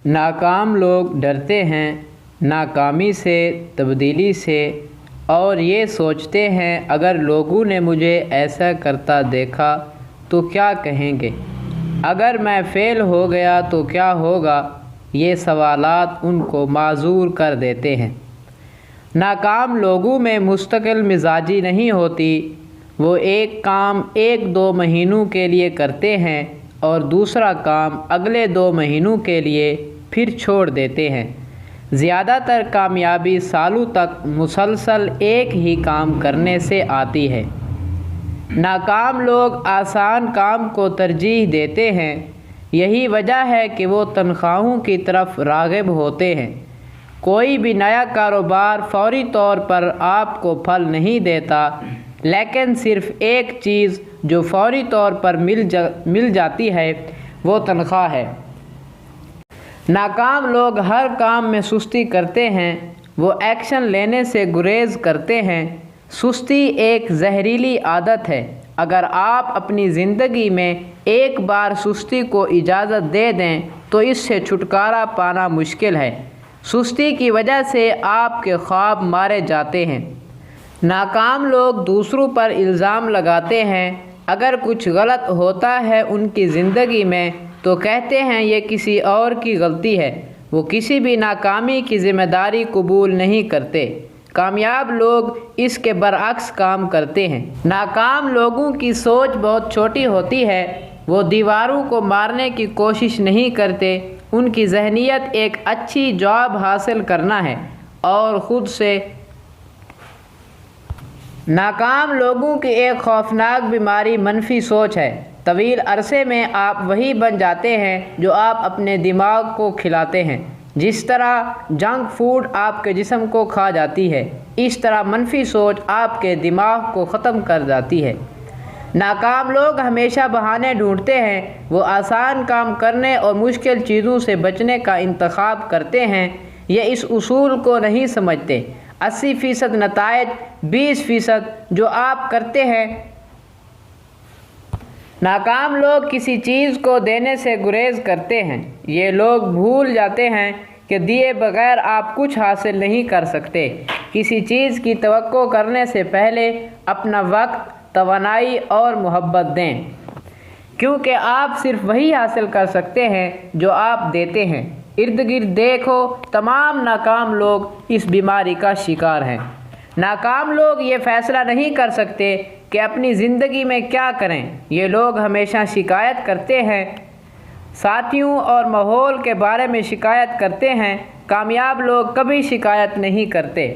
ناکام لوگ ڈرتے ہیں ناکامی سے، تبدیلی سے، اور یہ سوچتے ہیں اگر لوگوں نے مجھے ایسا کرتا دیکھا تو کیا کہیں گے، اگر میں فیل ہو گیا تو کیا ہوگا۔ یہ سوالات ان کو معذور کر دیتے ہیں۔ ناکام لوگوں میں مستقل مزاجی نہیں ہوتی، وہ ایک کام 1-2 مہینوں کے لیے کرتے ہیں اور دوسرا کام اگلے 2 مہینوں کے لیے پھر چھوڑ دیتے ہیں۔ زیادہ تر کامیابی سالوں تک مسلسل ایک ہی کام کرنے سے آتی ہے۔ ناکام لوگ آسان کام کو ترجیح دیتے ہیں، یہی وجہ ہے کہ وہ تنخواہوں کی طرف راغب ہوتے ہیں۔ کوئی بھی نیا کاروبار فوری طور پر آپ کو پھل نہیں دیتا، لیکن صرف ایک چیز جو فوری طور پر مل جاتی ہے وہ تنخواہ ہے۔ ناکام لوگ ہر کام میں سستی کرتے ہیں، وہ ایکشن لینے سے گریز کرتے ہیں۔ سستی ایک زہریلی عادت ہے۔ اگر آپ اپنی زندگی میں ایک بار سستی کو اجازت دے دیں تو اس سے چھٹکارا پانا مشکل ہے۔ سستی کی وجہ سے آپ کے خواب مارے جاتے ہیں۔ ناکام لوگ دوسروں پر الزام لگاتے ہیں۔ اگر کچھ غلط ہوتا ہے ان کی زندگی میں تو کہتے ہیں یہ کسی اور کی غلطی ہے۔ وہ کسی بھی ناکامی کی ذمہ داری قبول نہیں کرتے۔ کامیاب لوگ اس کے برعکس کام کرتے ہیں۔ ناکام لوگوں کی سوچ بہت چھوٹی ہوتی ہے، وہ دیواروں کو مارنے کی کوشش نہیں کرتے۔ ان کی ذہنیت ایک اچھی جاب حاصل کرنا ہے اور خود سے۔ ناکام لوگوں کی ایک خوفناک بیماری منفی سوچ ہے۔ طویل عرصے میں آپ وہی بن جاتے ہیں جو آپ اپنے دماغ کو کھلاتے ہیں۔ جس طرح جنک فوڈ آپ کے جسم کو کھا جاتی ہے، اس طرح منفی سوچ آپ کے دماغ کو ختم کر جاتی ہے۔ ناکام لوگ ہمیشہ بہانے ڈھونڈتے ہیں۔ وہ آسان کام کرنے اور مشکل چیزوں سے بچنے کا انتخاب کرتے ہیں۔ یہ اس اصول کو نہیں سمجھتے 80% نتائج 20% جو آپ کرتے ہیں۔ ناکام لوگ کسی چیز کو دینے سے گریز کرتے ہیں۔ یہ لوگ بھول جاتے ہیں کہ دیے بغیر آپ کچھ حاصل نہیں کر سکتے۔ کسی چیز کی توقع کرنے سے پہلے اپنا وقت، توانائی اور محبت دیں، کیونکہ آپ صرف وہی حاصل کر سکتے ہیں جو آپ دیتے ہیں۔ ارد گرد دیکھو، تمام ناکام لوگ اس بیماری کا شکار ہیں۔ ناکام لوگ یہ فیصلہ نہیں کر سکتے کہ اپنی زندگی میں کیا کریں۔ یہ لوگ ہمیشہ شکایت کرتے ہیں، ساتھیوں اور ماحول کے بارے میں شکایت کرتے ہیں۔ کامیاب لوگ کبھی شکایت نہیں کرتے۔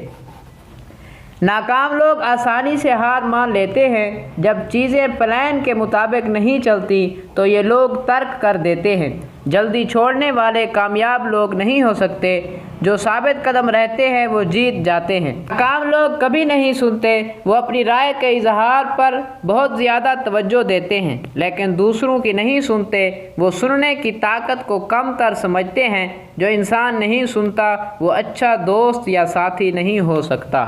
ناکام لوگ آسانی سے ہار مان لیتے ہیں۔ جب چیزیں پلان کے مطابق نہیں چلتی تو یہ لوگ ترک کر دیتے ہیں۔ جلدی چھوڑنے والے کامیاب لوگ نہیں ہو سکتے۔ جو ثابت قدم رہتے ہیں وہ جیت جاتے ہیں۔ ناکام لوگ کبھی نہیں سنتے، وہ اپنی رائے کے اظہار پر بہت زیادہ توجہ دیتے ہیں، لیکن دوسروں کی نہیں سنتے۔ وہ سننے کی طاقت کو کم تر سمجھتے ہیں۔ جو انسان نہیں سنتا وہ اچھا دوست یا ساتھی نہیں ہو سکتا۔